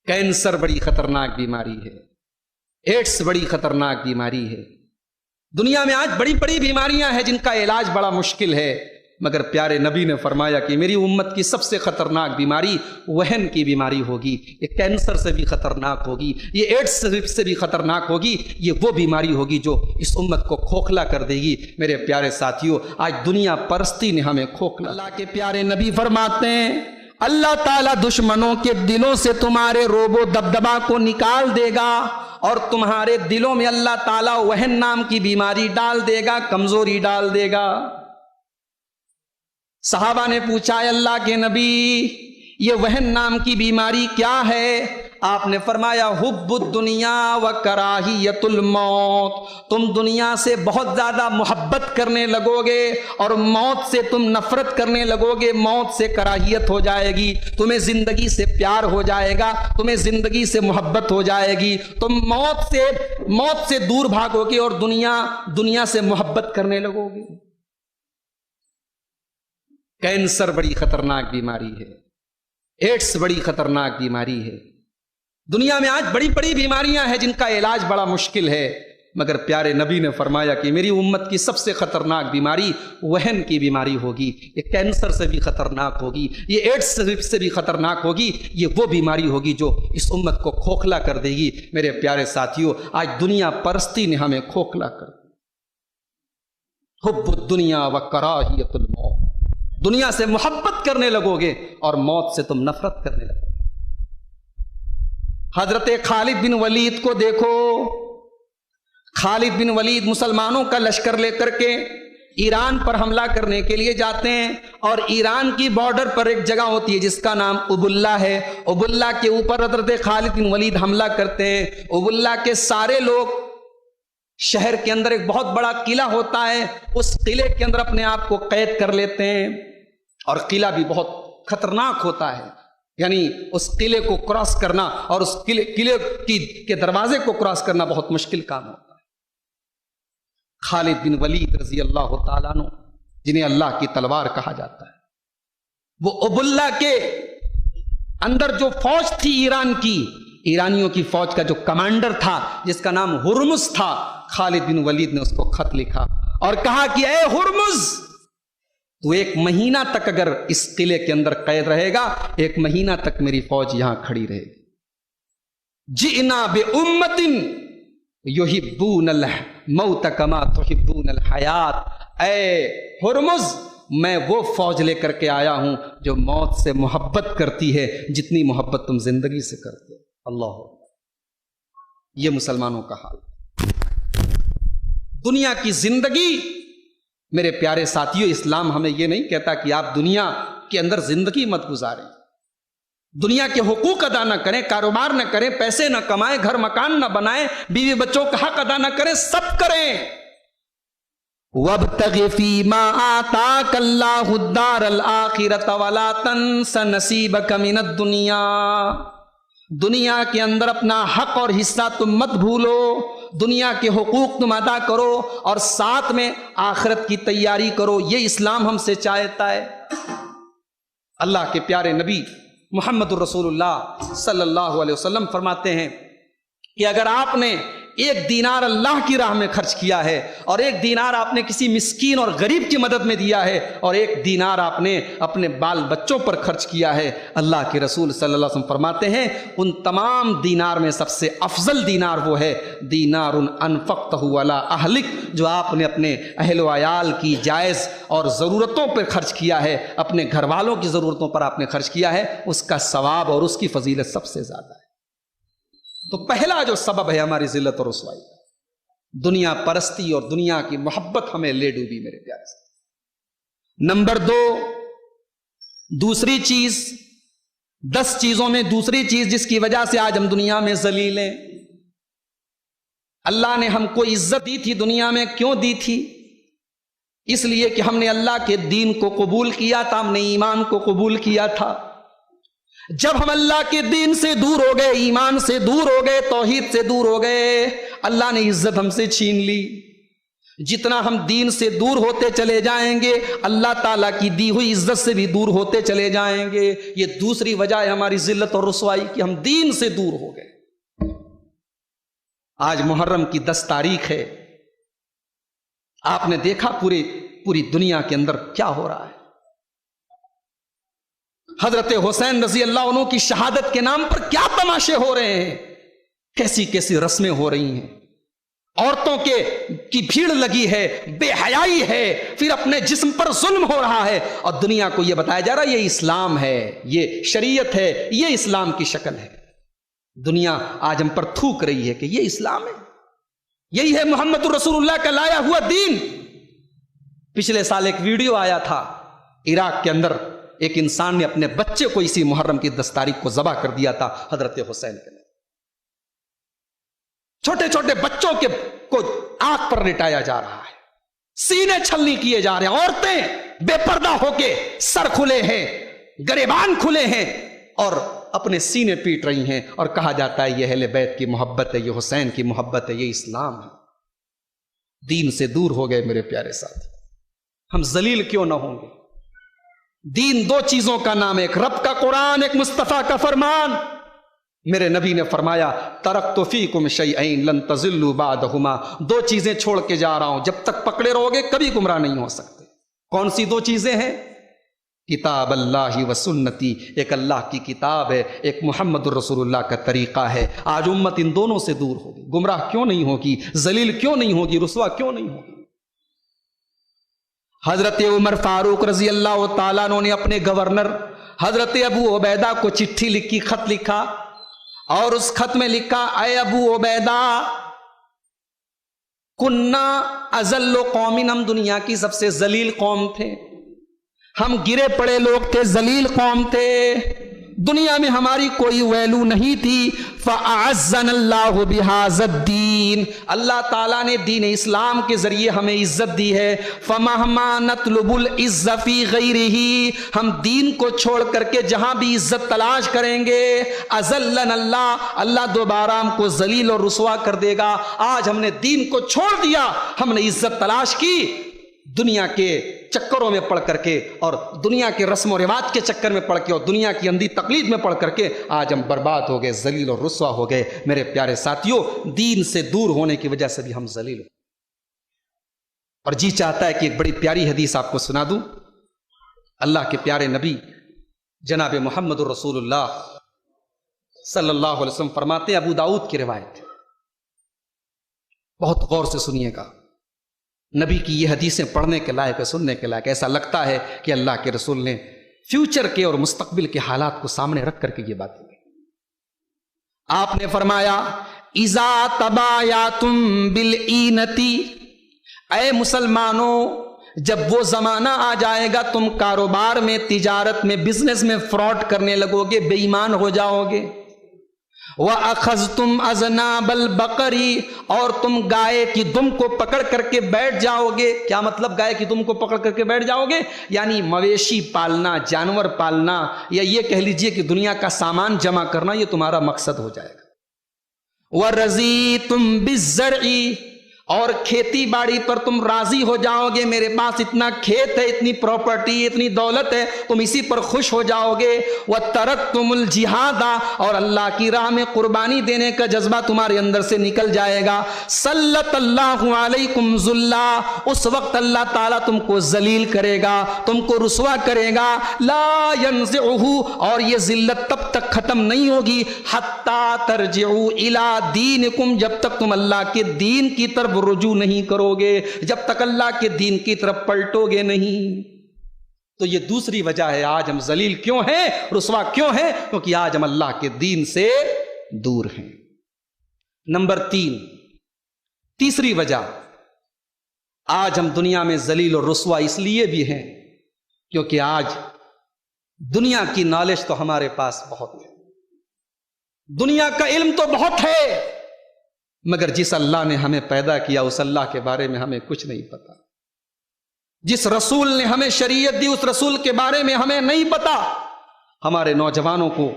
Cancer بڑی خطرناک بیماری ہے، ایڈس بڑی خطرناک بیماری ہے۔ دنیا میں آج بڑی بڑی بیماریاں ہیں جن کا علاج بڑا مشکل ہے، مگر پیارے نبی نے فرمایا کہ میری امت کی سب سے خطرناک بیماری وہن کی بیماری ہوگی، یہ کینسر سے بھی خطرناک ہوگی، یہ ایڈس سے بھی خطرناک ہوگی، یہ وہ بیماری ہوگی جو اس امت کو کھوکھلا کر دے گی۔ میرے پیارے ساتھیوں، آج دنیا پرستی نے ہمیں کھوکھلا۔ اللہ کے پیارے نبی فرماتے ہیں اللہ تعالیٰ دشمنوں کے دلوں سے تمہارے روب و دبدبا کو نکال دے گا اور تمہارے دلوں میں اللہ تعالیٰ وہن نام کی بیماری ڈال دے گا، کمزوری ڈال دے گا۔ صحابہ نے پوچھا اے اللہ کے نبی یہ وہن نام کی بیماری کیا ہے؟ آپ نے فرمایا حب الدنیا و کراہیت الموت، تم دنیا سے بہت زیادہ محبت کرنے لگو گے اور موت سے تم نفرت کرنے لگو گے، موت سے کراہیت ہو جائے گی، تمہیں زندگی سے پیار ہو جائے گا، تمہیں زندگی سے محبت ہو جائے گی، تم موت سے دور بھاگو گے اور دنیا سے محبت کرنے لگو گے۔ کینسر بڑی خطرناک بیماری ہے، ایڈس بڑی خطرناک بیماری ہے۔ دنیا میں آج بڑی بڑی بیماریاں ہیں جن کا علاج بڑا مشکل ہے، مگر پیارے نبی نے فرمایا کہ میری امت کی سب سے خطرناک بیماری وہن کی بیماری ہوگی، یہ کینسر سے بھی خطرناک ہوگی، یہ ایڈس سے بھی خطرناک ہوگی، یہ وہ بیماری ہوگی جو اس امت کو کھوکھلا کر دے گی۔ میرے پیارے ساتھیوں، آج دنیا پرستی نے ہمیں کھوکھلا کر دیا۔ حب الدنیا و کراہیت الموت، دنیا سے محبت کرنے لگو گے اور موت سے تم نفرت کرنے لگو گے۔ حضرت خالد بن ولید کو دیکھو، خالد بن ولید مسلمانوں کا لشکر لے کر کے ایران پر حملہ کرنے کے لیے جاتے ہیں اور ایران کی بارڈر پر ایک جگہ ہوتی ہے جس کا نام ابلا ہے، ابلا کے اوپر حضرت خالد بن ولید حملہ کرتے ہیں۔ ابلا کے سارے لوگ، شہر کے اندر ایک بہت بڑا قلعہ ہوتا ہے، اس قلعے کے اندر اپنے آپ کو قید کر لیتے ہیں اور قلعہ بھی بہت خطرناک ہوتا ہے، یعنی اس قلعے کو کراس کرنا اور اس قلعے کے دروازے کو کراس کرنا بہت مشکل کام ہوتا ہے۔ خالد بن ولید رضی اللہ تعالیٰ عنہ، جنہیں اللہ کی تلوار کہا جاتا ہے، وہ ابلا کے اندر جو فوج تھی ایران کی، ایرانیوں کی فوج کا جو کمانڈر تھا جس کا نام ہرمز تھا، خالد بن ولید نے اس کو خط لکھا اور کہا کہ اے ہرمز، تو 1 مہینہ تک اگر اس قلعے کے اندر قید رہے گا، 1 مہینہ تک میری فوج یہاں کھڑی رہے گی۔ جئنا بأمۃ یحبون الموت کما تحبون الحیات، اے ہرمز میں وہ فوج لے کر کے آیا ہوں جو موت سے محبت کرتی ہے جتنی محبت تم زندگی سے کرتے ہو۔ اللہ، یہ مسلمانوں کا حال۔ دنیا کی زندگی، میرے پیارے ساتھیوں، اسلام ہمیں یہ نہیں کہتا کہ آپ دنیا کے اندر زندگی مت گزاریں، دنیا کے حقوق ادا نہ کریں، کاروبار نہ کریں، پیسے نہ کمائیں، گھر مکان نہ بنائیں، بیوی بچوں کا حق ادا نہ کریں، سب کریں۔ وَابْتَغِ فِي مَا آتَاكَ اللَّهُ الدَّارَ الْآخِرَةَ وَلَا تَنْسَ نَصِيبَكَ مِنَ الدُّنْيَا، دنیا کے اندر اپنا حق اور حصہ تم مت بھولو، دنیا کے حقوق تم ادا کرو اور ساتھ میں آخرت کی تیاری کرو، یہ اسلام ہم سے چاہتا ہے۔ اللہ کے پیارے نبی محمد الرسول اللہ صلی اللہ علیہ وسلم فرماتے ہیں کہ اگر آپ نے 1 دینار اللہ کی راہ میں خرچ کیا ہے اور 1 دینار آپ نے کسی مسکین اور غریب کی مدد میں دیا ہے اور 1 دینار آپ نے اپنے بال بچوں پر خرچ کیا ہے، اللہ کے رسول صلی اللہ علیہ وسلم فرماتے ہیں ان تمام دینار میں سب سے افضل دینار وہ ہے دینار انفقتہ علی اہلک، جو آپ نے اپنے اہل و عیال کی جائز اور ضرورتوں پر خرچ کیا ہے، اپنے گھر والوں کی ضرورتوں پر آپ نے خرچ کیا ہے، اس کا ثواب اور اس کی فضیلت سب سے زیادہ ہے۔ تو پہلا جو سبب ہے ہماری ذلت اور رسوائی، دنیا پرستی اور دنیا کی محبت ہمیں لے ڈوبی میرے پیارے سے۔ نمبر 2، دوسری چیز، 10 چیزوں میں دوسری چیز جس کی وجہ سے آج ہم دنیا میں ذلیل ہیں۔ اللہ نے ہم کو عزت دی تھی دنیا میں، کیوں دی تھی؟ اس لیے کہ ہم نے اللہ کے دین کو قبول کیا تھا، ہم نے ایمان کو قبول کیا تھا۔ جب ہم اللہ کے دین سے دور ہو گئے، ایمان سے دور ہو گئے، توحید سے دور ہو گئے، اللہ نے عزت ہم سے چھین لی۔ جتنا ہم دین سے دور ہوتے چلے جائیں گے اللہ تعالیٰ کی دی ہوئی عزت سے بھی دور ہوتے چلے جائیں گے. یہ دوسری وجہ ہے ہماری ذلت اور رسوائی کہ ہم دین سے دور ہو گئے. آج محرم کی 10 تاریخ ہے. آپ نے دیکھا پوری دنیا کے اندر کیا ہو رہا ہے. حضرت حسین رضی اللہ عنہ کی شہادت کے نام پر کیا تماشے ہو رہے ہیں, کیسی کیسی رسمیں ہو رہی ہیں. عورتوں کی بھیڑ لگی ہے, بے حیائی ہے, پھر اپنے جسم پر ظلم ہو رہا ہے, اور دنیا کو یہ بتایا جا رہا ہے یہ اسلام ہے, یہ شریعت ہے, یہ اسلام کی شکل ہے. دنیا آج ہم پر تھوک رہی ہے کہ یہ اسلام ہے, یہی ہے محمد رسول اللہ کا لایا ہوا دین. پچھلے سال ایک ویڈیو آیا تھا, عراق کے اندر ایک انسان نے اپنے بچے کو اسی محرم کی 10 تاریخ کو ذبح کر دیا تھا حضرت حسین کے. چھوٹے چھوٹے بچوں کو آنکھ پر لٹایا جا رہا ہے, سینے چھلنی کیے جا رہے ہیں, عورتیں بے پردہ ہو کے سر کھلے ہیں, گریبان کھلے ہیں, اور اپنے سینے پیٹ رہی ہیں, اور کہا جاتا ہے یہ اہل بیت کی محبت ہے, یہ حسین کی محبت ہے, یہ اسلام ہے. دین سے دور ہو گئے میرے پیارے ساتھی. ہم ذلیل کیوں نہ ہوں گے؟ دین 2 چیزوں کا نام ہے, ایک رب کا قرآن, ایک مصطفیٰ کا فرمان. میرے نبی نے فرمایا ترکت فیکم شیئین لن تضلوا بعدہما, 2 چیزیں چھوڑ کے جا رہا ہوں, جب تک پکڑے رہو گے کبھی گمراہ نہیں ہو سکتے. کون سی 2 چیزیں ہیں؟ کتاب اللہ و سنتی, ایک اللہ کی کتاب ہے, ایک محمد الرسول اللہ کا طریقہ ہے. آج امت ان دونوں سے دور ہوگی. گمراہ کیوں نہیں ہوگی, ذلیل کیوں نہیں ہوگی, رسوا کیوں نہیں ہوگی؟ حضرت عمر فاروق رضی اللہ تعالیٰ عنہ نے اپنے گورنر حضرت ابو عبیدہ کو چٹھی لکھی, خط لکھا, اور اس خط میں لکھا اے ابو عبیدہ کننا اذل قوم, ہم دنیا کی سب سے ذلیل قوم تھے, ہم گرے پڑے لوگ تھے, ذلیل قوم تھے, دنیا میں ہماری کوئی ویلو نہیں تھی. فَأَعَزَّنَا اللَّهُ بِهَذَا الدِّينِ, اللہ تعالیٰ نے دین اسلام کے ذریعے ہمیں عزت دی ہے. فَمَهْمَا نَطْلُبُ الْعِزَّ فِي غَيْرِهِ, ہم دین کو چھوڑ کر کے جہاں بھی عزت تلاش کریں گے أَذَلَّنَا اللَّهُ, اللہ دوبارہ ہم کو ذلیل اور رسوا کر دے گا. آج ہم نے دین کو چھوڑ دیا, ہم نے عزت تلاش کی دنیا کے چکروں میں پڑھ کر کے, اور دنیا کے رسم و رواج کے چکر میں پڑھ کے, اور دنیا کی اندھی تقلید میں پڑھ کر کے آج ہم برباد ہو گئے, ذلیل اور رسوا ہو گئے. میرے پیارے ساتھیوں, دین سے دور ہونے کی وجہ سے بھی ہم ذلیل ہو. اور جی چاہتا ہے کہ ایک بڑی پیاری حدیث آپ کو سنا دوں. اللہ کے پیارے نبی جناب محمد الرسول اللہ صلی اللہ علیہ وسلم فرماتے ہیں, ابو داؤد کی روایت, بہت غور سے سنیے گا. نبی کی یہ حدیثیں پڑھنے کے لائق ہے, سننے کے لائق. ایسا لگتا ہے کہ اللہ کے رسول نے فیوچر کے اور مستقبل کے حالات کو سامنے رکھ کر کے یہ باتیں کی. آپ نے فرمایا اذا تبایعتم بالعینتی, اے مسلمانوں جب وہ زمانہ آ جائے گا تم کاروبار میں, تجارت میں, بزنس میں فراڈ کرنے لگو گے, بے ایمان ہو جاؤ گے. وَأَخَذْتُمْ أَذْنَابَ الْبَقَرِ, اور تم گائے کی دم کو پکڑ کر کے بیٹھ جاؤ گے. کیا مطلب گائے کی دم کو پکڑ کر کے بیٹھ جاؤ گے؟ یعنی مویشی پالنا, جانور پالنا, یا یہ کہہ لیجئے کہ دنیا کا سامان جمع کرنا, یہ تمہارا مقصد ہو جائے گا. وَرَضِيتُمْ بِالزَّرْعِ, اور کھیتی باڑی پر تم راضی ہو جاؤ گے, میرے پاس اتنا کھیت ہے, اتنی پراپرٹی, اتنی دولت ہے, تم اسی پر خوش ہو جاؤ گے. وَتَرَكْتُمُ الْجِهَادَ, اور اللہ کی راہ میں قربانی دینے کا جذبہ تمہارے اندر سے نکل جائے گا. سَلَّطَ اللَّهُ عَلَيْكُمْ ذُلًّا, اس وقت اللہ تعالیٰ تم کو ذلیل کرے گا, تم کو رسوا کرے گا. لَا يَنزِعُهُ, اور یہ ذلت تب تک ختم نہیں ہوگی حَتَّى تَرْجِعُوا إِلَىٰ دِينِكُمْ, جب تک تم اللہ کے دین کی طرف رجوع نہیں کرو گے, جب تک اللہ کے دین کی طرف پلٹو گے نہیں. تو یہ دوسری وجہ ہے آج ہم ذلیل کیوں ہیں, رسوا کیوں ہیں, کیونکہ آج ہم اللہ کے دین سے دور ہیں. نمبر 3, تیسری وجہ, آج ہم دنیا میں ذلیل اور رسوا اس لیے بھی ہیں کیونکہ آج دنیا کی نالج تو ہمارے پاس بہت ہے, دنیا کا علم تو بہت ہے, مگر جس اللہ نے ہمیں پیدا کیا اس اللہ کے بارے میں ہمیں کچھ نہیں پتا. جس رسول نے ہمیں شریعت دی اس رسول کے بارے میں ہمیں نہیں پتا. ہمارے نوجوانوں کو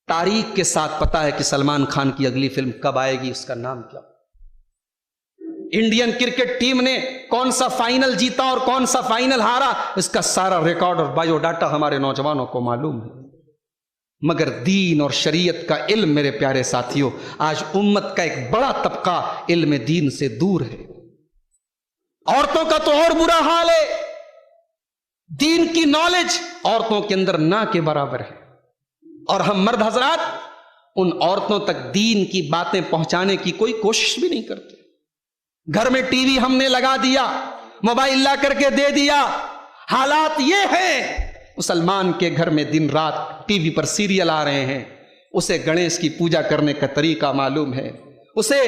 تاریخ کے ساتھ پتا ہے کہ سلمان خان کی اگلی فلم کب آئے گی, اس کا نام کیا. انڈین کرکٹ ٹیم نے کون سا فائنل جیتا اور کون سا فائنل ہارا، اس کا سارا ریکارڈ اور بایو ڈاٹا ہمارے نوجوانوں کو معلوم ہے۔ مگر دین اور شریعت کا علم میرے پیارے ساتھیوں، آج امت کا ایک بڑا طبقہ علم دین سے دور ہے۔ عورتوں کا تو اور برا حال ہے، دین کی نالج عورتوں کے اندر نہ کے برابر ہے، اور ہم مرد حضرات ان عورتوں تک دین کی باتیں پہنچانے کی کوئی کوشش بھی نہیں کرتے۔ گھر میں ٹی وی ہم نے لگا دیا، موبائل لا کر کے دے دیا، حالات یہ ہیں مسلمان کے گھر میں دن رات ٹی وی پر سیریل آ رہے ہیں، اسے گنیش کی پوجا کرنے کا طریقہ معلوم ہے، اسے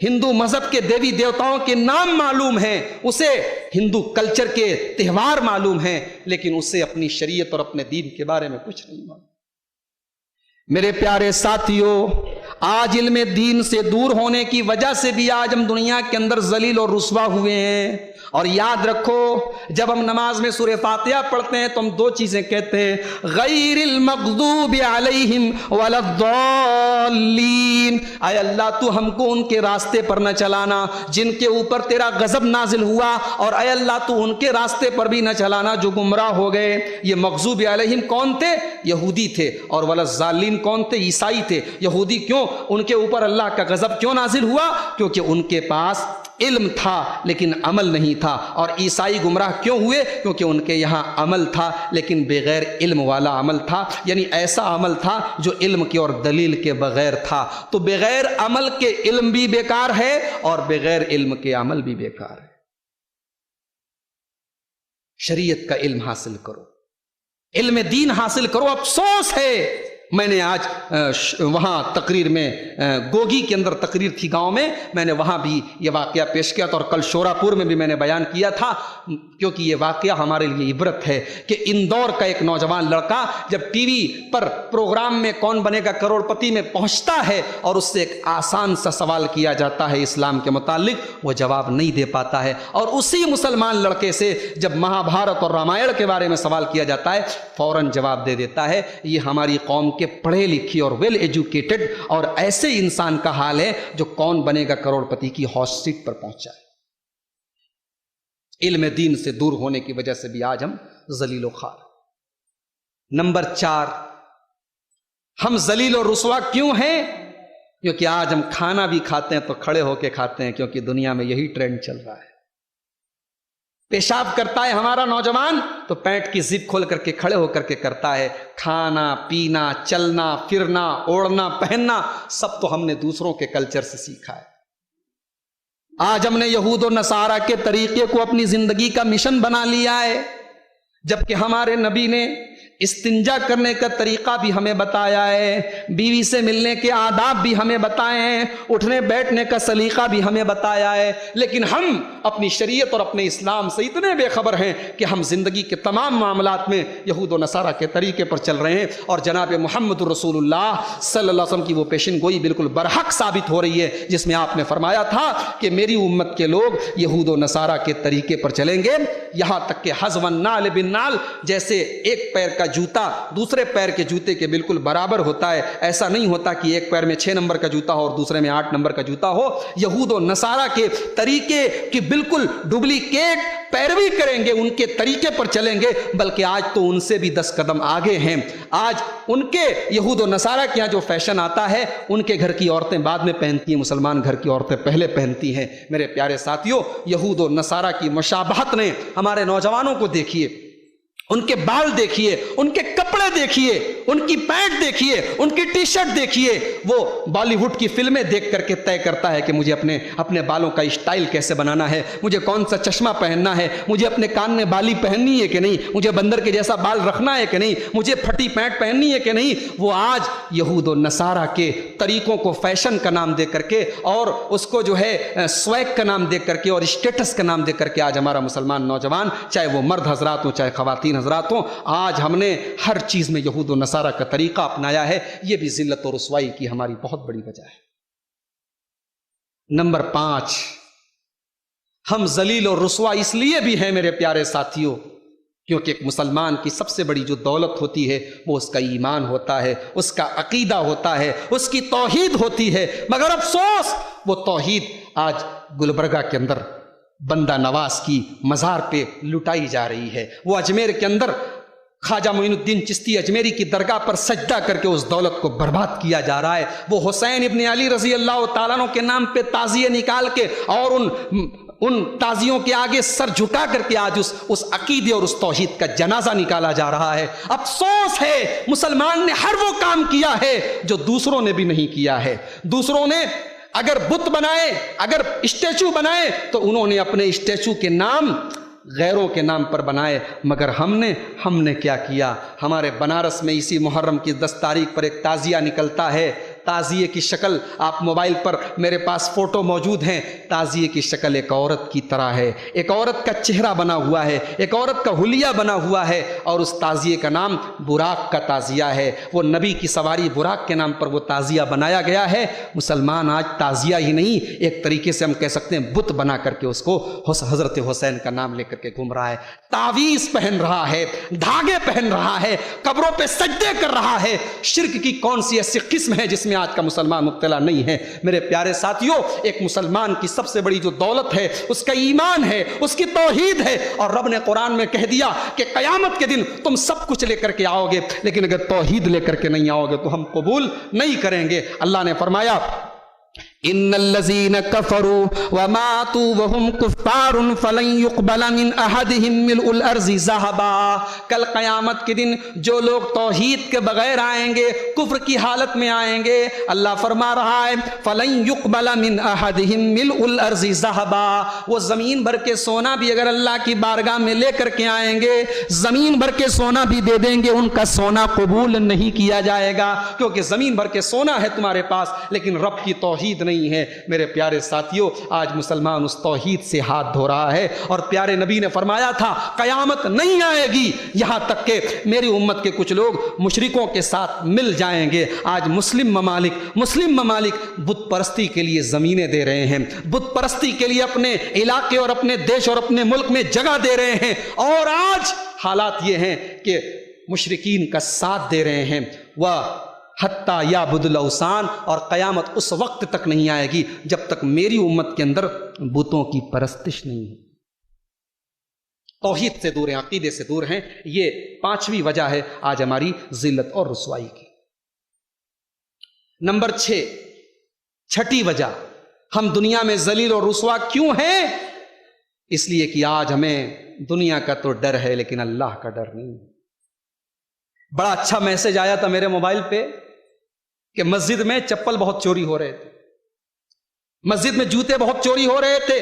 ہندو مذہب کے دیوی دیوتاؤں کے نام معلوم ہیں، اسے ہندو کلچر کے تہوار معلوم ہیں، لیکن اسے اپنی شریعت اور اپنے دین کے بارے میں کچھ نہیں معلوم۔ میرے پیارے ساتھیوں، آج علم دین سے دور ہونے کی وجہ سے بھی آج ہم دنیا کے اندر ذلیل اور رسوا ہوئے ہیں۔ اور یاد رکھو، جب ہم نماز میں سورہ فاتحہ پڑھتے ہیں تو ہم دو چیزیں کہتے ہیں، غیر المغضوب علیہم ولا الضالین، اے اللہ تو ہم کو ان کے راستے پر نہ چلانا جن کے اوپر تیرا غضب نازل ہوا، اور اے اللہ تو ان کے راستے پر بھی نہ چلانا جو گمراہ ہو گئے۔ یہ مغضوب علیہم کون تھے؟ یہودی تھے، اور ولا الضالین کون تھے؟ عیسائی تھے۔ یہودی کیوں؟ ان کے اوپر اللہ کا غضب کیوں نازل ہوا؟ کیونکہ ان کے پاس علم تھا لیکن عمل نہیں تھا۔ اور عیسائی گمراہ کیوں ہوئے؟ کیونکہ ان کے یہاں عمل تھا لیکن بغیر علم والا عمل تھا، یعنی ایسا عمل تھا جو علم کے اور دلیل کے بغیر تھا۔ تو بغیر عمل کے علم بھی بیکار ہے اور بغیر علم کے عمل بھی بیکار ہے۔ شریعت کا علم حاصل کرو، علم دین حاصل کرو۔ افسوس ہے، میں نے آج وہاں تقریر میں گوگی کے اندر تقریر تھی گاؤں میں نے وہاں بھی یہ واقعہ پیش کیا تھا، اور کل شوراپور میں بھی میں نے بیان کیا تھا، کیونکہ یہ واقعہ ہمارے لیے عبرت ہے کہ اندور کا ایک نوجوان لڑکا جب ٹی وی پر پروگرام میں کون بنے گا کروڑ پتی میں پہنچتا ہے اور اس سے ایک آسان سا سوال کیا جاتا ہے اسلام کے متعلق، وہ جواب نہیں دے پاتا ہے، اور اسی مسلمان لڑکے سے جب مہا بھارت اور رامائن کے بارے میں سوال کیا جاتا ہے فوراً جواب دے دیتا ہے۔ یہ ہماری قوم کے پڑھے لکھی اور ویل ایجوکیٹڈ اور ایسے انسان کا حال ہے جو کون بنے گا کروڑ پتی کی ہاٹ سیٹ پر پہنچا ہے۔ علم دین سے دور ہونے کی وجہ سے بھی آج ہم ذلیل و خوار۔ نمبر 4، ہم ذلیل و رسوا کیوں ہیں؟ کیونکہ آج ہم کھانا بھی کھاتے ہیں تو کھڑے ہو کے کھاتے ہیں، کیونکہ دنیا میں یہی ٹرینڈ چل رہا ہے۔ پیشاب کرتا ہے ہمارا نوجوان تو پینٹ کی زپ کھول کر کے کھڑے ہو کر کے کرتا ہے۔ کھانا پینا، چلنا پھرنا، اوڑھنا پہننا سب تو ہم نے دوسروں کے کلچر سے سیکھا ہے۔ آج ہم نے یہود و نصارہ کے طریقے کو اپنی زندگی کا مشن بنا لیا ہے، جبکہ ہمارے نبی نے استنجا کرنے کا طریقہ بھی ہمیں بتایا ہے، بیوی سے ملنے کے آداب بھی ہمیں بتائے ہیں، اٹھنے بیٹھنے کا سلیقہ بھی ہمیں بتایا ہے، لیکن ہم اپنی شریعت اور اپنے اسلام سے اتنے بے خبر ہیں کہ ہم زندگی کے تمام معاملات میں یہود و نصارہ کے طریقے پر چل رہے ہیں، اور جناب محمد رسول اللہ صلی اللہ علیہ وسلم کی وہ پیشن گوئی بالکل برحق ثابت ہو رہی ہے، جس میں آپ نے فرمایا تھا کہ میری امت کے لوگ یہود و نصارہ کے طریقے پر چلیں گے، یہاں تک کہ حذو النعل بالنعل، جیسے ایک پیر کا جوتا دوسرے پیر کے جوتے کے بالکل برابر ہوتا ہے، ایسا نہیں ہوتا کہ ایک پیر میں 6 نمبر کا جوتا ہو اور دوسرے میں 8 نمبر کا جوتا ہو۔ یہود و نصارہ کے طریقے کی بالکل ڈپلیکیٹ پیروی کریں گے، ان کے طریقے پر چلیں گے، بلکہ آج تو ان سے بھی 10 قدم آگے ہیں۔ آج ان کے یہود و نصارہ کے یہاں جو فیشن آتا ہے، ان کے گھر کی عورتیں بعد میں پہنتی ہیں، مسلمان گھر کی عورتیں پہلے پہنتی ہیں۔ میرے پیارے ساتھیوں، یہود و نصارہ کی مشابہت نے ہمارے نوجوانوں کو دیکھیے، ان کے بال دیکھیے، ان کے کپڑے دیکھیے، ان کی پینٹ دیکھیے، ان کی ٹی شرٹ دیکھیے، وہ بالی ووڈ کی فلمیں دیکھ کر کے طے کرتا ہے کہ مجھے اپنے بالوں کا اسٹائل کیسے بنانا ہے، مجھے کون سا چشمہ پہننا ہے، مجھے اپنے کان میں بالی پہننی ہے کہ نہیں، مجھے بندر کے جیسا بال رکھنا ہے کہ نہیں، مجھے پھٹی پینٹ پہننی ہے کہ نہیں۔ وہ آج یہود و نصارہ کے طریقوں کو فیشن کا نام دے کر کے اور اس کو جو ہے سویگ کا نام دے کر کے اور اسٹیٹس کا نام دے کر کے آج ہمارا مسلمان نوجوان، چاہے وہ مرد حضرات ہوں چاہے خواتین حضرات ہوں، آج ہم نے ہر چیز میں یہود و نصارہ کا طریقہ اپنایا ہے۔ یہ بھی ذلت و رسوائی کی ہماری بہت بڑی وجہ ہے۔ نمبر 5، ہم ذلیل و رسوا اس لیے بھی ہیں میرے پیارے ساتھیوں کیونکہ ایک مسلمان کی سب سے بڑی جو دولت ہوتی ہے وہ اس کا ایمان ہوتا ہے، اس کا عقیدہ ہوتا ہے، اس کی توحید ہوتی ہے، مگر افسوس وہ توحید آج گلبرگہ کے اندر بندہ نواز کی مزار پہ لٹائی جا رہی ہے، وہ اجمیر کے اندر خواجہ معین الدین چشتی اجمیری کی درگاہ پر سجدہ کر کے اس دولت کو برباد کیا جا رہا ہے، وہ حسین ابن علی رضی اللہ تعالیٰ عنہ کے نام پہ تعزیے نکال کے اور ان تعزیوں کے آگے سر جھکا کر کے آج اس عقیدے اور اس توحید کا جنازہ نکالا جا رہا ہے۔ افسوس ہے مسلمان نے ہر وہ کام کیا ہے جو دوسروں نے بھی نہیں کیا ہے۔ دوسروں نے اگر بت بنائے، اگر اسٹیچو بنائے تو انہوں نے اپنے اسٹیچو کے نام غیروں کے نام پر بنائے، مگر ہم نے کیا کیا؟ ہمارے بنارس میں اسی محرم کی 10 تاریخ پر ایک تعزیہ نکلتا ہے۔ تعزیے کی شکل آپ موبائل پر میرے پاس فوٹو موجود ہیں، تعزیے کی شکل ایک عورت کی طرح ہے، ایک عورت کا چہرہ بنا ہوا ہے، ایک عورت کا حلیہ بنا ہوا ہے، اور اس تعزیے کا نام براق کا تعزیہ ہے۔ وہ نبی کی سواری براق کے نام پر وہ تعزیہ بنایا گیا ہے۔ مسلمان آج تعزیہ ہی نہیں، ایک طریقے سے ہم کہہ سکتے ہیں بت بنا کر کے اس کو حضرت حسین کا نام لے کر کے گھوم رہا ہے، تعویذ پہن رہا ہے، دھاگے پہن رہا ہے، قبروں پہ سجدے کر رہا ہے۔ شرک کی کون سی ایسی قسم ہے جس میں آج کا مسلمان مبتلا نہیں ہے؟ میرے پیارے ساتھیوں، ایک مسلمان کی سب سے بڑی جو دولت ہے اس کا ایمان ہے، اس کی توحید ہے، اور رب نے قرآن میں کہہ دیا کہ قیامت کے دن تم سب کچھ لے کر کے آؤ گے، لیکن اگر توحید لے کر کے نہیں آؤ گے تو ہم قبول نہیں کریں گے۔ اللہ نے فرمایا ان الذين كفروا وماتوا وهم كفار فلن يقبل من احدهم ملء الارض ذهبا۔ کل قیامت کے دن جو لوگ توحید کے بغیر آئیں گے، کفر کی حالت میں آئیں گے، اللہ فرما رہا ہے فلن يقبل من احدهم ملء الارض ذهبا۔ وہ زمین بھر کے سونا بھی اگر اللہ کی بارگاہ میں لے کر کے آئیں گے، زمین بھر کے سونا بھی دے دیں گے، ان کا سونا قبول نہیں کیا جائے گا، کیونکہ زمین بھر کے سونا ہے تمہارے پاس لیکن رب کی توحید نہیں ہے۔ میرے پیارے ساتھیوں، آج مسلمان اس توحید سے ہاتھ دھو رہا ہے، اور پیارے نبی نے فرمایا تھا قیامت نہیں آئے گی یہاں تک کہ میری امت کے کچھ لوگ مشرکوں کے ساتھ مل جائیں گے۔ آج مسلم ممالک بت پرستی کے لیے زمینیں دے رہے ہیں، بت پرستی کے لیے اپنے علاقے اور اپنے دیش اور اپنے ملک میں جگہ دے رہے ہیں، اور آج حالات یہ ہیں کہ مشرکین کا ساتھ دے رہے ہیں۔ وہ حتیٰ یعبد الاوثان، اور قیامت اس وقت تک نہیں آئے گی جب تک میری امت کے اندر بتوں کی پرستش نہیں ہے، توحید سے دور ہیں، عقیدے سے دور ہیں۔ یہ 5ویں وجہ ہے آج ہماری ذلت اور رسوائی کی۔ نمبر 6، چھٹی وجہ ہم دنیا میں ذلیل اور رسوا کیوں ہیں؟ اس لیے کہ آج ہمیں دنیا کا تو ڈر ہے لیکن اللہ کا ڈر نہیں۔ بڑا اچھا میسج آیا تھا میرے موبائل پہ کہ مسجد میں چپل بہت چوری ہو رہے تھے، مسجد میں جوتے بہت چوری ہو رہے تھے۔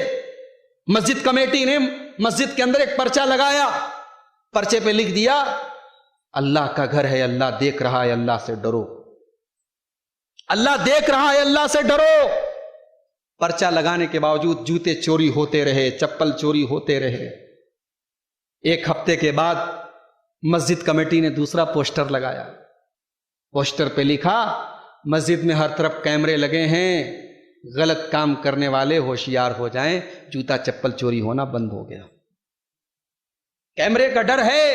مسجد کمیٹی نے مسجد کے اندر ایک پرچہ لگایا، پرچے پہ لکھ دیا اللہ کا گھر ہے، اللہ دیکھ رہا ہے، اللہ سے ڈرو، اللہ دیکھ رہا ہے، اللہ سے ڈرو۔ پرچہ لگانے کے باوجود جوتے چوری ہوتے رہے، چپل چوری ہوتے رہے۔ ایک ہفتے کے بعد مسجد کمیٹی نے دوسرا پوسٹر لگایا، پوسٹر پہ لکھا مسجد میں ہر طرف کیمرے لگے ہیں، غلط کام کرنے والے ہوشیار ہو جائیں، جوتا چپل چوری ہونا بند ہو گیا۔ کیمرے کا ڈر ہے،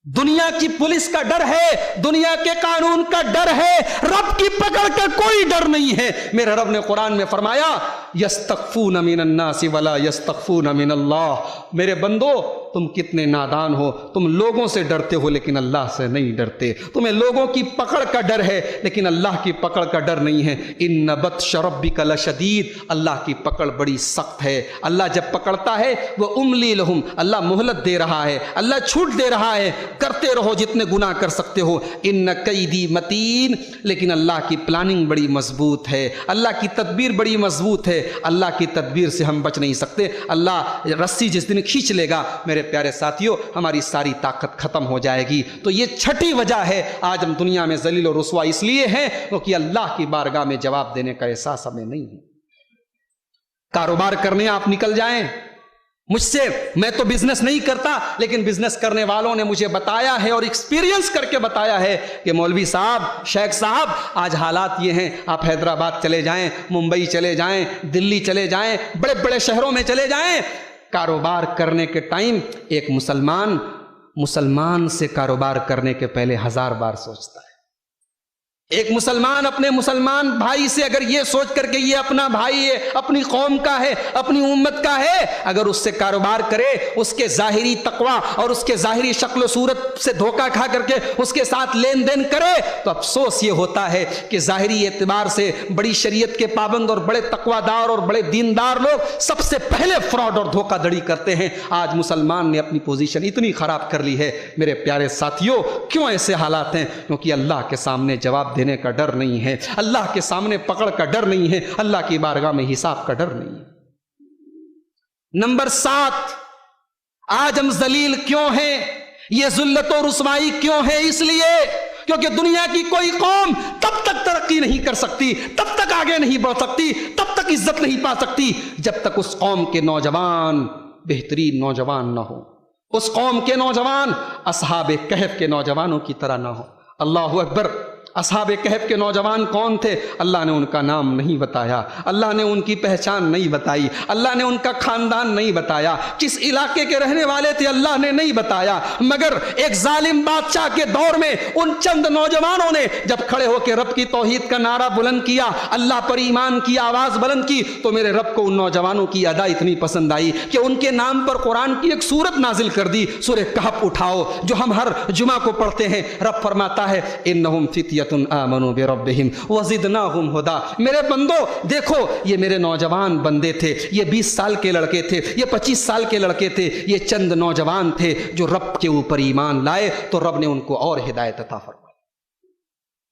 دنیا کی پولیس کا ڈر ہے، دنیا کے قانون کا ڈر ہے، رب کی پکڑ کا کوئی ڈر نہیں ہے۔ میرے رب نے قرآن میں فرمایا یستخفون من الناس ولا یستخفون من اللہ۔ میرے بندو تم کتنے نادان ہو، تم لوگوں سے ڈرتے ہو لیکن اللہ سے نہیں ڈرتے، تمہیں لوگوں کی پکڑ کا ڈر ہے لیکن اللہ کی پکڑ کا ڈر نہیں ہے۔ ان بطش ربک لشدید، اللہ کی پکڑ بڑی سخت ہے۔ اللہ جب پکڑتا ہے وہ املی لہم، اللہ مہلت دے رہا ہے، اللہ چھوٹ دے رہا ہے، کرتے رہو جتنے گناہ کر سکتے ہو۔ ان قیدی متین، لیکن اللہ کی پلاننگ بڑی مضبوط ہے، اللہ کی تدبیر بڑی مضبوط ہے، اللہ کی تدبیر سے ہم بچ نہیں سکتے۔ اللہ رسی جس دن کھینچ لے گا میرے پیارے ساتھیوں ہماری ساری طاقت ختم ہو جائے گی۔ تو یہ چھٹی وجہ ہے آج ہم دنیا میں ذلیل و رسوا اس لیے ہیں کیونکہ اللہ کی بارگاہ میں جواب دینے کا احساس ہمیں نہیں ہے۔ کاروبار کرنے آپ نکل جائیں، مجھ سے، میں تو بزنس نہیں کرتا لیکن بزنس کرنے والوں نے مجھے بتایا ہے اور ایکسپیرینس کر کے بتایا ہے کہ مولوی صاحب، شیخ صاحب، آج حالات یہ ہیں، آپ حیدرآباد چلے جائیں، ممبئی چلے جائیں، دلی چلے جائیں، بڑے بڑے شہروں میں چلے جائیں، کاروبار کرنے کے ٹائم ایک مسلمان سے کاروبار کرنے کے پہلے 1000 بار سوچتا ہے۔ ایک مسلمان اپنے مسلمان بھائی سے اگر یہ سوچ کر کے یہ اپنا بھائی ہے، اپنی قوم کا ہے، اپنی امت کا ہے، اگر اس سے کاروبار کرے، اس کے ظاہری تقوی اور اس کے ظاہری شکل و صورت سے دھوکہ کھا کر کے اس کے ساتھ لین دین کرے، تو افسوس یہ ہوتا ہے کہ ظاہری اعتبار سے بڑی شریعت کے پابند اور بڑے تقوی دار اور بڑے دیندار لوگ سب سے پہلے فراڈ اور دھوکہ دڑی کرتے ہیں۔ آج مسلمان نے اپنی پوزیشن اتنی خراب کر لی ہے میرے پیارے ساتھیوں، کیوں ایسے حالات ہیں؟ کیونکہ اللہ کے سامنے جواب دینے کا ڈر نہیں ہے، اللہ کے سامنے پکڑ کا ڈر نہیں ہے، اللہ کی بارگاہ میں حساب کا ڈر نہیں ہے۔ نمبر 7، آج ہم ذلیل کیوں ہیں؟ یہ ذلت و رسوائی کیوں ہے؟ اس لیے کیونکہ دنیا کی کوئی قوم تب تک ترقی نہیں کر سکتی، تب تک آگے نہیں بڑھ سکتی، تب تک عزت نہیں پا سکتی جب تک اس قوم کے نوجوان بہترین نوجوان نہ ہو، اس قوم کے نوجوان اصحاب کہف کے نوجوانوں کی طرح نہ ہو۔ اللہ اکبر! اصحاب کہف کے نوجوان کون تھے؟ اللہ نے ان کا نام نہیں بتایا، اللہ نے ان کی پہچان نہیں بتائی، اللہ نے ان کا خاندان نہیں بتایا، کس علاقے کے رہنے والے تھے اللہ نے نہیں بتایا، مگر ایک ظالم بادشاہ کے دور میں ان چند نوجوانوں نے جب کھڑے ہو کے رب کی توحید کا نعرہ بلند کیا، اللہ پر ایمان کی آواز بلند کی، تو میرے رب کو ان نوجوانوں کی ادا اتنی پسند آئی کہ ان کے نام پر قرآن کی ایک سورت نازل کر دی، سورہ کہف اٹھاؤ جو ہم ہر جمعہ کو پڑھتے ہیں۔ رب فرماتا ہے انہم فتیۃ آمنوا بربہم وزدناہم ہدی۔ میرے بندو دیکھو، یہ میرے نوجوان بندے تھے، یہ 20 سال کے لڑکے تھے، یہ 25 سال کے لڑکے تھے، یہ چند نوجوان تھے جو رب کے اوپر ایمان لائے تو رب نے ان کو اور ہدایت عطا فرمائی۔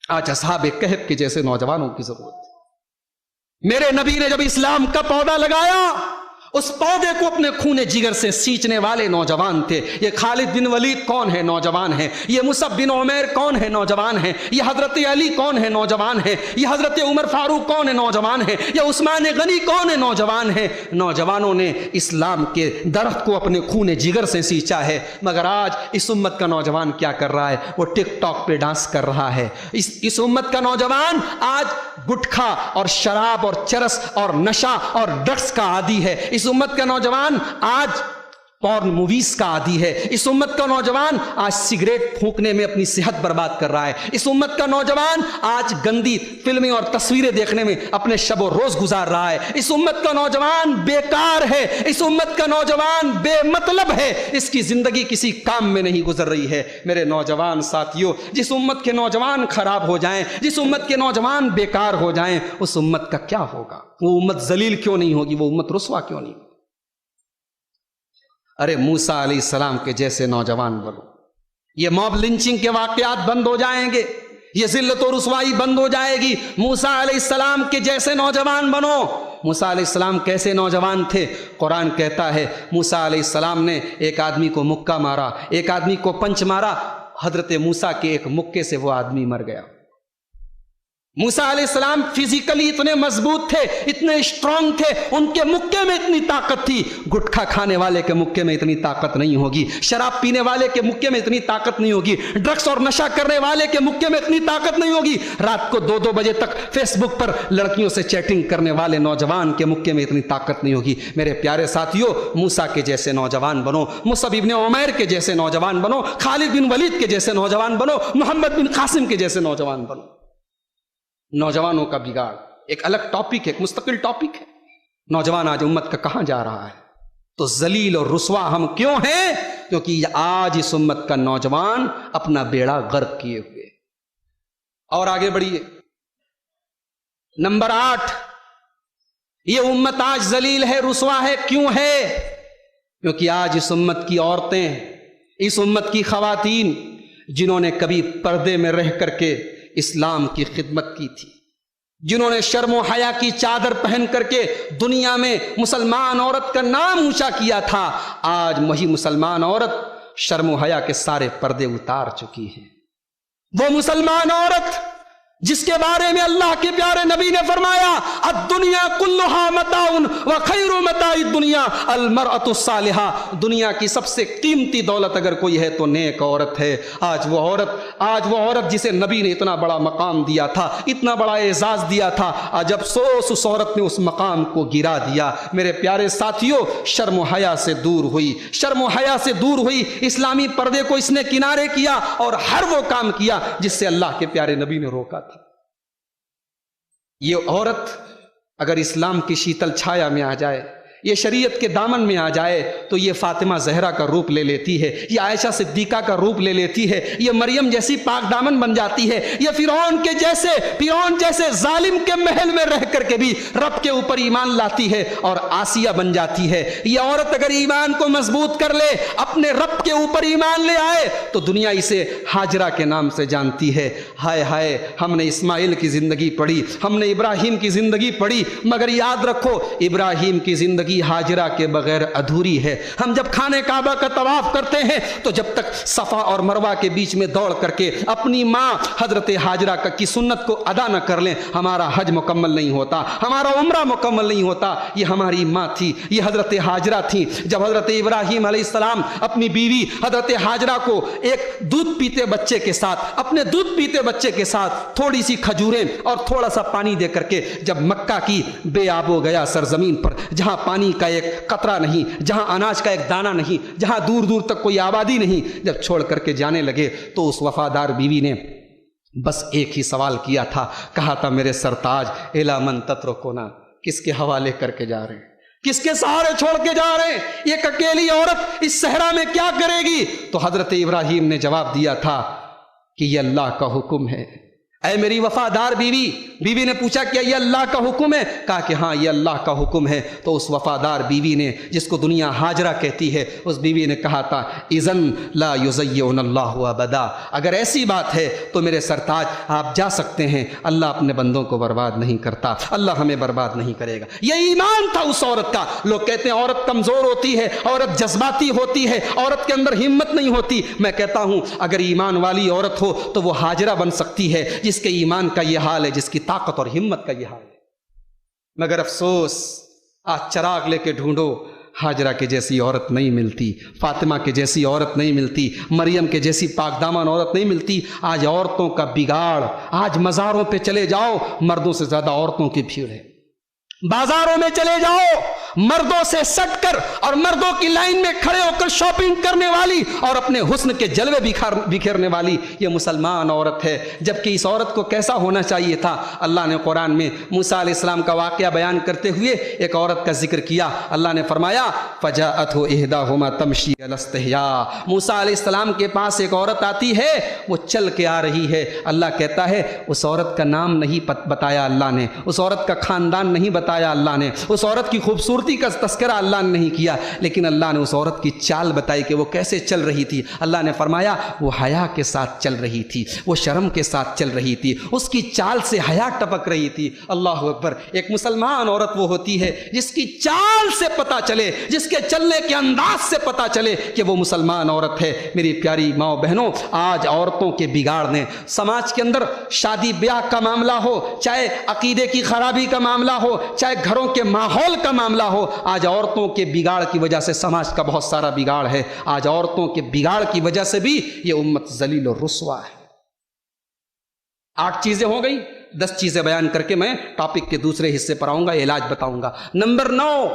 آج اصحاب کہف کے جیسے نوجوانوں کی ضرورت ہے۔ میرے نبی نے جب اسلام کا پودا لگایا، اس پودے کو اپنے خون جگر سے سینچنے والے نوجوان تھے۔ یہ خالد بن ولید کون ہے؟ نوجوان ہیں۔ یہ مصعب بن عمیر کون ہے؟ نوجوان ہیں۔ یہ حضرت علی کون ہے؟ نوجوان ہیں۔ یہ حضرت عمر فاروق کون ہے؟ نوجوان ہیں۔ یہ عثمان غنی کون ہے؟ نوجوان ہیں۔ نوجوانوں نے اسلام کے درخت کو اپنے خون جگر سے سینچا ہے، مگر آج اس امت کا نوجوان کیا کر رہا ہے؟ وہ ٹک ٹاک پہ ڈانس کر رہا ہے۔ اس امت کا نوجوان آج گٹکھا اور شراب اور چرس اور نشہ اور ڈرگس کا عادی ہے۔ اس امت کا نوجوان آج پورن موویز کا عادی ہے۔ اس امت کا نوجوان آج سگریٹ پھونکنے میں اپنی صحت برباد کر رہا ہے۔ اس امت کا نوجوان آج گندی فلمیں اور تصویریں دیکھنے میں اپنے شب و روز گزار رہا ہے۔ اس امت کا نوجوان بیکار ہے۔ اس امت کا نوجوان بے مطلب ہے، اس کی زندگی کسی کام میں نہیں گزر رہی ہے۔ میرے نوجوان ساتھیوں، جس امت کے نوجوان خراب ہو جائیں، جس امت کے نوجوان بیکار ہو جائیں، اس امت کا کیا ہوگا؟ وہ امت ذلیل کیوں نہیں ہوگی؟ وہ امت رسوا کیوں نہیں ہوگی؟ ارے موسیٰ علیہ السلام کے جیسے نوجوان بنو، یہ موب لنچنگ کے واقعات بند ہو جائیں گے، یہ ذلت و رسوائی بند ہو جائے گی۔ موسیٰ علیہ السلام کے جیسے نوجوان بنو۔ موسیٰ علیہ السلام کیسے نوجوان تھے؟ قرآن کہتا ہے موسیٰ علیہ السلام نے ایک آدمی کو مکہ مارا، ایک آدمی کو پنچ مارا، حضرت موسیٰ کے ایک مکے سے وہ آدمی مر گیا۔ موسیٰ علیہ السلام فزیکلی اتنے مضبوط تھے، اتنے اسٹرانگ تھے، ان کے مکے میں اتنی طاقت تھی۔ گٹکھا کھانے والے کے مکے میں اتنی طاقت نہیں ہوگی، شراب پینے والے کے مکے میں اتنی طاقت نہیں ہوگی، ڈرگس اور نشہ کرنے والے کے مکے میں اتنی طاقت نہیں ہوگی، رات کو 2-2 بجے تک فیس بک پر لڑکیوں سے چیٹنگ کرنے والے نوجوان کے مکے میں اتنی طاقت نہیں ہوگی۔ میرے پیارے ساتھیوں، موسیٰ کے جیسے نوجوان بنو، مصعب بن عمیر کے جیسے نوجوان بنو، خالد بن ولید کے جیسے نوجوان بنو، محمد بن قاسم کے جیسے نوجوان بنو۔ نوجوانوں کا بگاڑ ایک الگ ٹاپک ہے، ایک مستقل ٹاپک ہے۔ نوجوان آج امت کا کہاں جا رہا ہے؟ تو ذلیل اور رسوا ہم کیوں ہیں؟ کیونکہ آج اس امت کا نوجوان اپنا بیڑا غرق کیے ہوئے۔ اور آگے بڑھیے، نمبر 8، یہ امت آج ذلیل ہے، رسوا ہے۔ کیوں ہے؟ کیونکہ آج اس امت کی عورتیں، اس امت کی خواتین، جنہوں نے کبھی پردے میں رہ کر کے اسلام کی خدمت کی تھی، جنہوں نے شرم و حیا کی چادر پہن کر کے دنیا میں مسلمان عورت کا نام اونچا کیا تھا، آج وہی مسلمان عورت شرم و حیا کے سارے پردے اتار چکی ہے۔ وہ مسلمان عورت جس کے بارے میں اللہ کے پیارے نبی نے فرمایا الدنیا کلھا متاع وخیر متاع الدنیا المرأۃ الصالحہ، دنیا کی سب سے قیمتی دولت اگر کوئی ہے تو نیک عورت ہے۔ آج وہ عورت جسے نبی نے اتنا بڑا مقام دیا تھا، اتنا بڑا اعزاز دیا تھا، آج افسوس اس عورت نے اس مقام کو گرا دیا۔ میرے پیارے ساتھیوں، شرم و حیا سے دور ہوئی، شرم و حیا سے دور ہوئی، اسلامی پردے کو اس نے کنارے کیا اور ہر وہ کام کیا جس سے اللہ کے پیارے نبی نے روکا تھا۔ یہ عورت اگر اسلام کی شیتل چھایا میں آ جائے، یہ شریعت کے دامن میں آ جائے تو یہ فاطمہ زہرا کا روپ لے لیتی ہے، یہ عائشہ صدیقہ کا روپ لے لیتی ہے، یہ مریم جیسی پاک دامن بن جاتی ہے، یہ فرعون جیسے ظالم کے محل میں رہ کر کے بھی رب کے اوپر ایمان لاتی ہے اور آسیہ بن جاتی ہے۔ یہ عورت اگر ایمان کو مضبوط کر لے، اپنے رب کے اوپر ایمان لے آئے تو دنیا اسے ہاجرہ کے نام سے جانتی ہے۔ ہائے ہائے، ہم نے اسماعیل کی زندگی پڑھی، ہم نے ابراہیم کی زندگی پڑھی، مگر یاد رکھو ابراہیم کی زندگی ہاجرہ کے بغیر ادھوری ہے۔ ہم جب خانہ کعبہ کا طواف کرتے ہیں تو جب تک صفا اور مروہ کے بیچ میں دوڑ کر کے اپنی ماں حضرت ہاجرہ کی سنت کو ادا نہ کر لیں، ہمارا حج مکمل نہیں ہوتا، ہمارا عمرہ مکمل نہیں ہوتا۔ یہ ہماری ماں تھی، یہ حضرت ہاجرہ تھی۔ جب حضرت ابراہیم علیہ السلام اپنی بیوی حضرت ہاجرہ کو ایک دودھ پیتے بچے کے ساتھ، اپنے دودھ پیتے بچے کے ساتھ تھوڑی سی کھجوریں اور تھوڑا سا پانی دے کر کے جب مکہ کی بے آب و گیا سرزمین پر، جہاں پانی کا ایک قطرہ نہیں، جہاں اناج کا ایک دانہ نہیں، جہاں دور دور تک کوئی آبادی نہیں، جب چھوڑ کر کے جانے لگے تو اس وفادار بیوی نے بس ایک ہی سوال کیا تھا، کہا تھا میرے سرتاج الی من تترکونا، کس کے حوالے کر کے جا رہے ہیں، کس کے سہارے چھوڑ کے جا رہے ہیں؟ ایک اکیلی عورت اس صحرا میں کیا کرے گی؟ تو حضرت ابراہیم نے جواب دیا تھا کہ یہ اللہ کا حکم ہے۔ اے میری وفادار بیوی، بیوی نے پوچھا کہ یہ اللہ کا حکم ہے؟ کہا کہ ہاں یہ اللہ کا حکم ہے۔ تو اس وفادار بیوی نے، جس کو دنیا ہاجرہ کہتی ہے، اس بیوی نے کہا تھا اذن لا یضیعنا اللہ ابدا، اگر ایسی بات ہے تو میرے سرتاج آپ جا سکتے ہیں، اللہ اپنے بندوں کو برباد نہیں کرتا، اللہ ہمیں برباد نہیں کرے گا۔ یہ ایمان تھا اس عورت کا۔ لوگ کہتے ہیں عورت کمزور ہوتی ہے، عورت جذباتی ہوتی ہے، عورت کے اندر ہمت نہیں ہوتی۔ میں کہتا ہوں اگر ایمان والی عورت ہو تو وہ ہاجرہ بن سکتی ہے، جس کے ایمان کا یہ حال ہے، جس کی طاقت اور ہمت کا یہ حال ہے۔ مگر افسوس، آج چراغ لے کے ڈھونڈو، ہاجرہ کے جیسی عورت نہیں ملتی، فاطمہ کے جیسی عورت نہیں ملتی، مریم کے جیسی پاک دامن عورت نہیں ملتی۔ آج عورتوں کا بگاڑ، آج مزاروں پہ چلے جاؤ، مردوں سے زیادہ عورتوں کی بھیڑ ہے۔ بازاروں میں چلے جاؤ، مردوں سے سٹ کر اور مردوں کی لائن میں کھڑے ہو کر شاپنگ کرنے والی اور اپنے حسن کے جلوے بکھیرنے والی یہ مسلمان عورت ہے۔ جبکہ اس عورت کو کیسا ہونا چاہیے تھا؟ اللہ نے قرآن میں موسیٰ علیہ السلام کا واقعہ بیان کرتے ہوئے ایک عورت کا ذکر کیا۔ اللہ نے فرمایا فجاءتہ احداہما تمشی علی استحیاء، موسیٰ علیہ السلام کے پاس ایک عورت آتی ہے، وہ چل کے آ رہی ہے۔ اللہ کہتا ہے اس عورت کا نام نہیں بتایا اللہ نے، اس عورت کا خاندان نہیں بتایا اللہ نے، اس عورت کی خوبصورتی کا تذکرہ اللہ نے نہیں کیا، لیکن اللہ نے اس عورت کی چال بتائی کہ وہ کیسے چل رہی تھی۔ اللہ نے فرمایا وہ حیا کے ساتھ چل رہی تھی، وہ شرم کے ساتھ چل رہی تھی، اس کی چال سے حیا ٹپک رہی تھی۔ اللہ اکبر! ایک مسلمان عورت وہ ہوتی ہے جس کی چال سے پتہ چلے، جس کے چلنے کے انداز سے پتہ چلے کہ وہ مسلمان عورت ہے۔ میری پیاری ماں بہنوں، آج عورتوں کے بگاڑ نے سماج کے اندر، شادی بیاہ کا معاملہ ہو، چاہے عقیدے کی خرابی کا معاملہ ہو، چاہے گھروں کے ماحول کا معاملہ ہو، آج عورتوں کے بگاڑ کی وجہ سے سماج کا بہت سارا بگاڑ ہے۔ آج عورتوں کے بگاڑ کی وجہ سے بھی یہ امت ذلیل و رسوا ہے۔ 8 چیزیں ہو گئی، 10 چیزیں بیان کر کے میں ٹاپک کے دوسرے حصے پر آؤں گا، علاج بتاؤں گا۔ نمبر 9،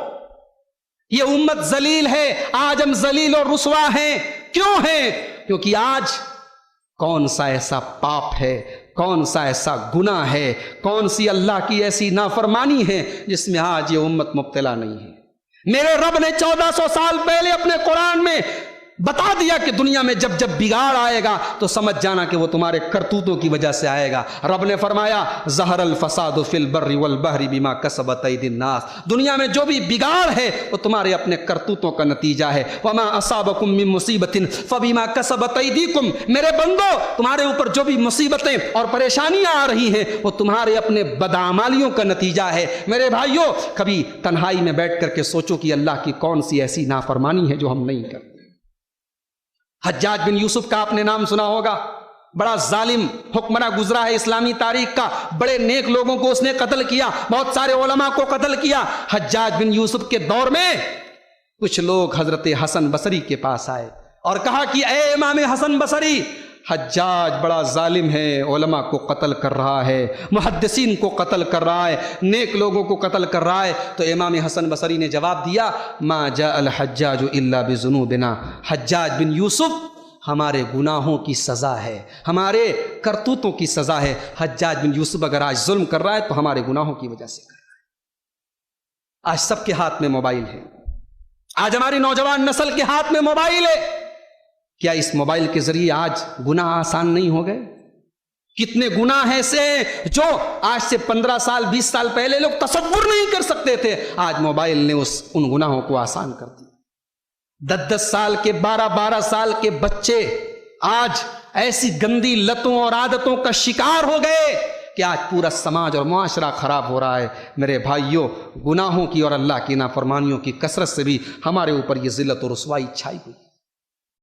یہ امت ذلیل ہے، آج ہم ذلیل اور رسوا ہیں۔ کیوں ہیں؟ کیونکہ آج کون سا ایسا پاپ ہے، کون سا ایسا گناہ ہے، کون سی اللہ کی ایسی نافرمانی ہے جس میں آج یہ امت مبتلا نہیں ہے۔ میرے رب نے 1400 سال پہلے اپنے قرآن میں بتا دیا کہ دنیا میں جب جب بگاڑ آئے گا تو سمجھ جانا کہ وہ تمہارے کرتوتوں کی وجہ سے آئے گا۔ رب نے فرمایا ظہر الفساد فی البر والبحر بما کسبت ایدی الناس، دنیا میں جو بھی بگاڑ ہے وہ تمہارے اپنے کرتوتوں کا نتیجہ ہے۔ وما اصابکم من مصیبت فبما کسبت ایدیکم، میرے بندو تمہارے اوپر جو بھی مصیبتیں اور پریشانیاں آ رہی ہیں وہ تمہارے اپنے بدعمالیوں کا نتیجہ ہے۔ میرے بھائیوں، کبھی تنہائی میں بیٹھ کر کے سوچو کہ اللہ کی کون سی ایسی نافرمانی ہے جو ہم نہیں کرتے۔ حجاج بن یوسف کا آپ نے نام سنا ہوگا، بڑا ظالم حکمراں گزرا ہے اسلامی تاریخ کا، بڑے نیک لوگوں کو اس نے قتل کیا، بہت سارے علماء کو قتل کیا۔ حجاج بن یوسف کے دور میں کچھ لوگ حضرت حسن بصری کے پاس آئے اور کہا کہ اے امام حسن بصری، حجاج بڑا ظالم ہے، علماء کو قتل کر رہا ہے، محدثین کو قتل کر رہا ہے، نیک لوگوں کو قتل کر رہا ہے۔ تو امام حسن بصری نے جواب دیا ما جاء الحجاج الا بذنوبنا، حجاج بن یوسف ہمارے گناہوں کی سزا ہے، ہمارے کرتوتوں کی سزا ہے۔ حجاج بن یوسف اگر آج ظلم کر رہا ہے تو ہمارے گناہوں کی وجہ سے کر رہا ہے۔ آج سب کے ہاتھ میں موبائل ہے، آج ہماری نوجوان نسل کے ہاتھ میں موبائل ہے۔ کیا اس موبائل کے ذریعے آج گناہ آسان نہیں ہو گئے؟ کتنے گناہ ایسے ہیں جو آج سے 15 سال 20 سال پہلے لوگ تصور نہیں کر سکتے تھے، آج موبائل نے ان گناہوں کو آسان کر دیا۔ 10 سال کے 12 سال کے بچے آج ایسی گندی لتوں اور عادتوں کا شکار ہو گئے کہ آج پورا سماج اور معاشرہ خراب ہو رہا ہے۔ میرے بھائیوں، گناہوں کی اور اللہ کی نافرمانیوں کی کثرت سے بھی ہمارے اوپر یہ ذلت اور رسوائی چھائی ہوئی۔